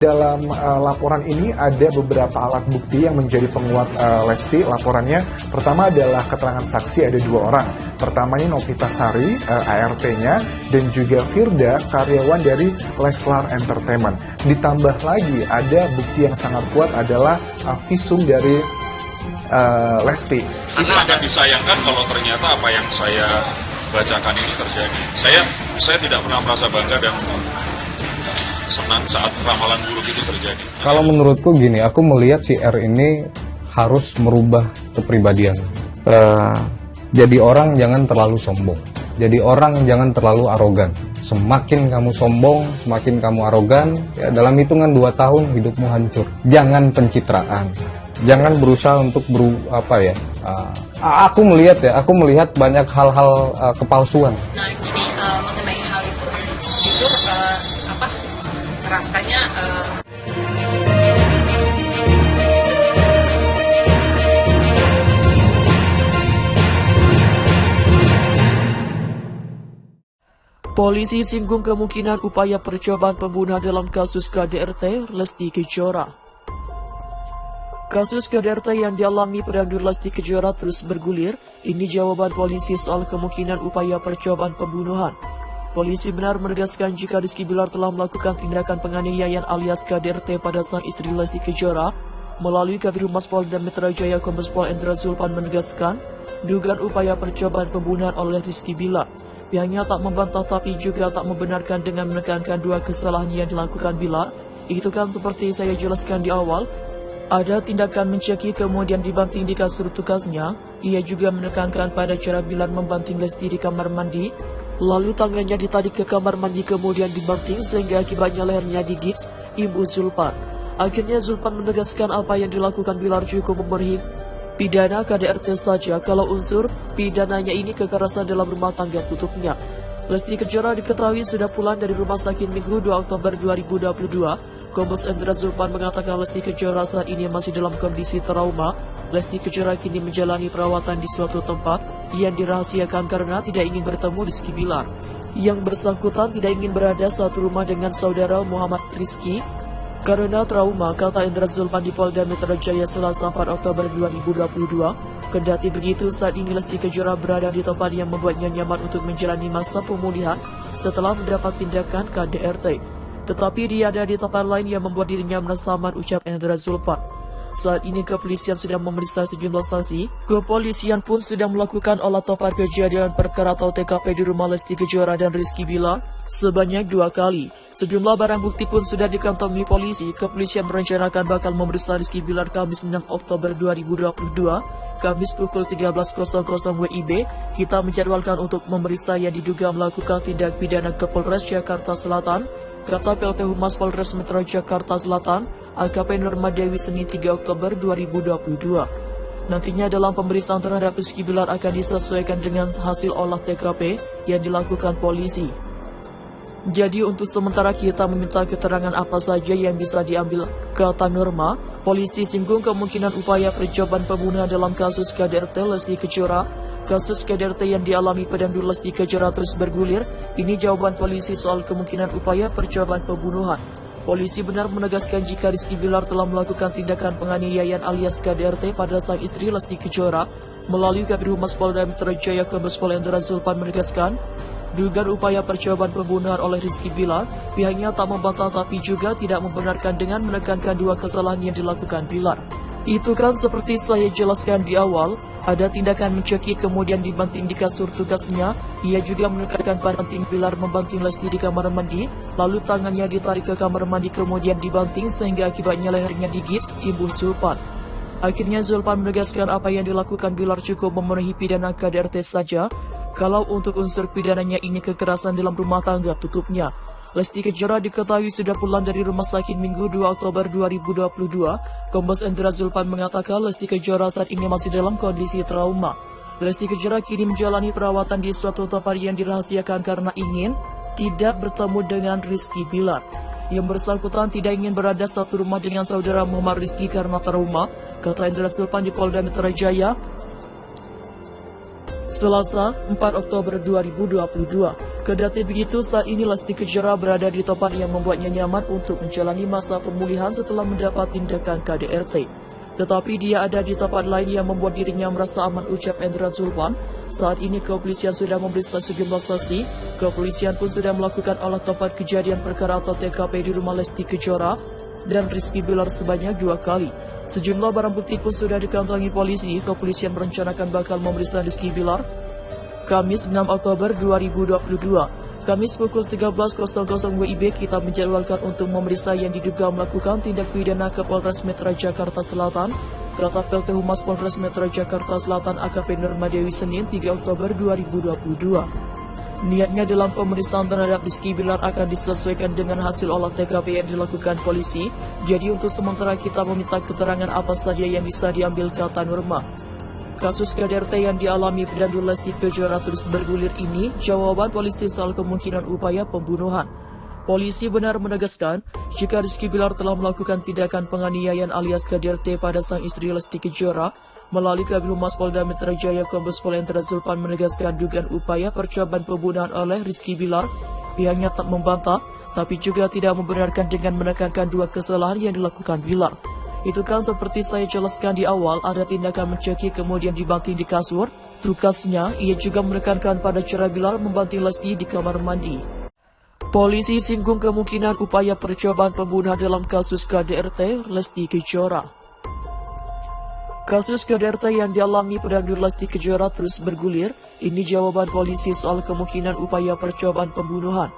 Dalam laporan ini ada beberapa alat bukti yang menjadi penguat Lesti. Laporannya pertama adalah keterangan saksi, ada 2 orang. Pertamanya Novita Sari, ART-nya, dan juga Firda, karyawan dari Leslar Entertainment. Ditambah lagi ada bukti yang sangat kuat adalah visum dari Lesti. Sangat disayangkan kalau ternyata apa yang saya bacakan ini terjadi. Saya tidak pernah merasa bangga dan senang saat ramalan buruk itu terjadi. Kalau menurutku gini, aku melihat si R ini harus merubah kepribadian. Jadi orang jangan terlalu sombong. Jadi orang jangan terlalu arogan. Semakin kamu sombong, semakin kamu arogan, ya dalam hitungan 2 tahun hidupmu hancur. Jangan pencitraan. Jangan berusaha untuk aku melihat banyak hal-hal kepalsuan. Nah, gini mengenai hal itu, jujur rasanya Polisi singgung kemungkinan upaya percobaan pembunuhan dalam kasus KDRT Lesti Kejora. Kasus KDRT yang dialami pedandur Lesti Kejora terus bergulir. Ini jawaban polisi soal kemungkinan upaya percobaan pembunuhan. Polisi benar menegaskan jika Rizky Bilar telah melakukan tindakan penganiayaan alias KDRT pada sang istri Lesti Kejora. Melalui Kabid Humas Polda Metro Jaya, Kombes Pol Endra Zulpan menegaskan dugaan upaya percobaan pembunuhan oleh Rizky Bilar. Pihaknya tak membantah tapi juga tak membenarkan dengan menekankan 2 kesalahan yang dilakukan Bilar. Itu kan seperti saya jelaskan di awal, ada tindakan mencekik kemudian dibanting di kasur tugasnya. Ia juga menekankan pada cara Bilar membanting Lesti di kamar mandi. Lalu tangannya ditarik ke kamar mandi kemudian dibanting sehingga akibatnya lehernya digips, imbu Zulpan. Akhirnya Zulpan menegaskan apa yang dilakukan Bilar cukup memenuhi pidana KDRT saja kalau unsur pidananya ini kekerasan dalam rumah tangga tutupnya. Lesti Kejora diketahui sudah pulang dari rumah sakit Minggu 2 Oktober 2022. Kombes Endra Zulpan mengatakan Lesti Kejora saat ini masih dalam kondisi trauma. Lesti Kejora kini menjalani perawatan di suatu tempat yang dirahasiakan karena tidak ingin bertemu Rizky Bilar. Yang bersangkutan tidak ingin berada satu rumah dengan saudara Muhammad Rizky karena trauma, kata Endra Zulpan di Polda Metro Jaya Selasa 4 Oktober 2022. Kendati begitu, saat ini Lesti Kejora berada di tempat yang membuatnya nyaman untuk menjalani masa pemulihan setelah mendapat tindakan KDRT. Tetapi dia ada di tempat lain yang membuat dirinya merasa aman, ucap Endra Zulpan. Saat ini kepolisian sudah memeriksa sejumlah saksi. Kepolisian pun sudah melakukan olah tempat kejadian perkara atau TKP di rumah Lesti Kejora dan Rizky Bilar sebanyak 2 kali. Sejumlah barang bukti pun sudah dikantongi polisi. Kepolisian merencanakan bakal memeriksa Rizky Bilar Kamis 6 Oktober 2022. Kamis pukul 13.00 WIB, kita menjadwalkan untuk memeriksa yang diduga melakukan tindak pidana ke Polres Jakarta Selatan, kata PLT Humas Polres Metro Jakarta Selatan, AKP Norma Dewi Senin 3 Oktober 2022. Nantinya dalam pemeriksaan terhadap Rizky Bilar akan disesuaikan dengan hasil olah TKP yang dilakukan polisi. Jadi untuk sementara kita meminta keterangan apa saja yang bisa diambil, kata Norma. Polisi singgung kemungkinan upaya percobaan pembunuhan dalam kasus KDRT Lesti Kejora. Kasus KDRT yang dialami pedandur Lesti Kejora terus bergulir. Ini jawaban polisi soal kemungkinan upaya percobaan pembunuhan. Polisi benar menegaskan jika Rizky Bilar telah melakukan tindakan penganiayaan alias KDRT pada sang istri Lesti Kejora. Melalui Kabid Humas Polda Metro Jaya, Kombes Pol Endra Zulpan menegaskan dugaan upaya percobaan pembunuhan oleh Rizky Bilar. Pihaknya tak membantah tapi juga tidak membenarkan dengan menekankan 2 kesalahan yang dilakukan Bilar. Itu kan seperti saya jelaskan di awal, ada tindakan mencekik kemudian dibanting di kasur tugasnya. Ia juga menekankan pada banting Bilar membanting Lesti di kamar mandi, lalu tangannya ditarik ke kamar mandi kemudian dibanting sehingga akibatnya lehernya digips, imbu Zulpan. Akhirnya Zulpan menegaskan apa yang dilakukan Bilar cukup memenuhi pidana KDRT saja, kalau untuk unsur pidananya ini kekerasan dalam rumah tangga tutupnya. Lesti Kejora diketahui sudah pulang dari rumah sakit Minggu 2 Oktober 2022. Kombes Endra Zulpan mengatakan Lesti Kejora saat ini masih dalam kondisi trauma. Lesti Kejora kini menjalani perawatan di suatu tempat yang dirahasiakan karena ingin tidak bertemu dengan Rizky Bilar. Yang bersangkutan tidak ingin berada satu rumah dengan saudara Muhammad Rizky karena trauma, kata Endra Zulpan di Polda Metro Jaya Selasa 4 Oktober 2022. Kendati begitu, saat ini Lesti Kejora berada di tempat yang membuatnya nyaman untuk menjalani masa pemulihan setelah mendapat tindakan KDRT. Tetapi dia ada di tempat lain yang membuat dirinya merasa aman, ucap Endra Zulpan. Saat ini kepolisian sudah memeriksa sejumlah saksi. Kepolisian pun sudah melakukan olah tempat kejadian perkara atau TKP di rumah Lesti Kejora dan Rizky Bilar sebanyak 2 kali. Sejumlah barang bukti pun sudah dikantongi polisi. Kepolisian merencanakan bakal memeriksa Rizky Bilar Kamis 6 Oktober 2022. Kamis pukul 13.00 WIB kita menjadwalkan untuk memeriksa yang diduga melakukan tindak pidana ke Polres Metro Jakarta Selatan, kata PLT Humas Polres Metro Jakarta Selatan AKP Nurmadewi Senin 3 Oktober 2022. Niatnya dalam pemeriksaan terhadap Rizky Bilar akan disesuaikan dengan hasil olah TKP yang dilakukan polisi. Jadi untuk sementara kita meminta keterangan apa saja yang bisa diambil, kata Nurma. Kasus KDRT yang dialami pedandu Lesti Kejora terus bergulir ini, jawaban polisi soal kemungkinan upaya pembunuhan. Polisi benar menegaskan, jika Rizky Bilar telah melakukan tindakan penganiayaan alias KDRT pada sang istri Lesti Kejora, melalui Kabid Humas Polda Metro Jaya Kombes Pol Endra Zulpan menegaskan dugaan upaya percobaan pembunuhan oleh Rizky Bilar. Pihaknya tak membantah, tapi juga tidak membenarkan dengan menekankan 2 kesalahan yang dilakukan Bilar. Itu kan seperti saya jelaskan di awal, ada tindakan mencekik kemudian dibanting di kasur. Tukasnya, ia juga menekankan pada cara Bilar membanting Lesti di kamar mandi. Polisi singgung kemungkinan upaya percobaan pembunuhan dalam kasus KDRT Lesti Kejora. Kasus KDRT yang dialami pedandu Lesti Kejora terus bergulir. Ini jawaban polisi soal kemungkinan upaya percobaan pembunuhan.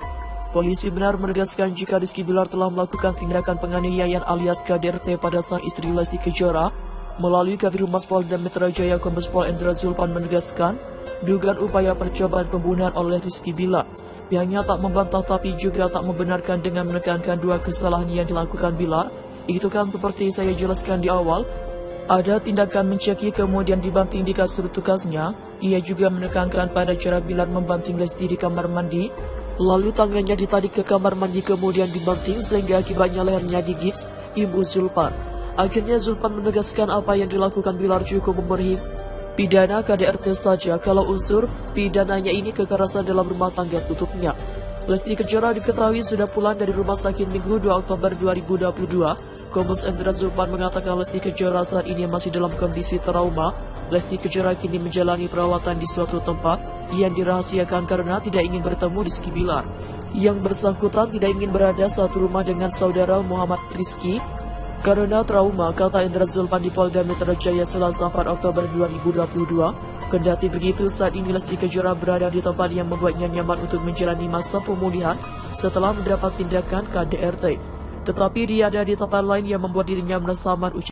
Polisi benar menegaskan jika Rizky Bilar telah melakukan tindakan penganiayaan alias KDRT pada sang istri Lesti Kejora. Melalui Kabid Humas Polda Metro Jaya Kombes Pol Endra Zulpan menegaskan dugaan upaya percobaan pembunuhan oleh Rizky Bilar. Pihaknya tak membantah tapi juga tak membenarkan dengan menekankan 2 kesalahan yang dilakukan Bilar. Itu kan seperti saya jelaskan di awal, ada tindakan mencekik kemudian dibanting di kasur tukasnya. Ia juga menekankan pada cara Bilar membanting Lesti di kamar mandi. Lalu tangannya ditarik ke kamar mandi kemudian dibanting sehingga akibatnya lehernya digips, imbu Zulpan. Akhirnya Zulpan menegaskan apa yang dilakukan Bilar cukup memenuhi pidana KDRT saja kalau unsur pidananya ini kekerasan dalam rumah tangga, tutupnya. Lesti Kejora diketahui sudah pulang dari rumah sakit Minggu 2 Oktober 2022. Kombes Endra Zulpan mengatakan Lesti Kejora saat ini masih dalam kondisi trauma. Lesti Kejora kini menjalani perawatan di suatu tempat yang dirahasiakan karena tidak ingin bertemu Rizky Bilar. Yang bersangkutan tidak ingin berada satu rumah dengan saudara Muhammad Rizky karena trauma, kata Endra Zulpan di Polda Metro Jaya Selasa 4 Oktober 2022. Kendati begitu, saat ini Lesti Kejora berada di tempat yang membuatnya nyaman untuk menjalani masa pemulihan setelah mendapat tindakan KDRT. Tetapi dia ada di tempat lain yang membuat dirinya merasa aman,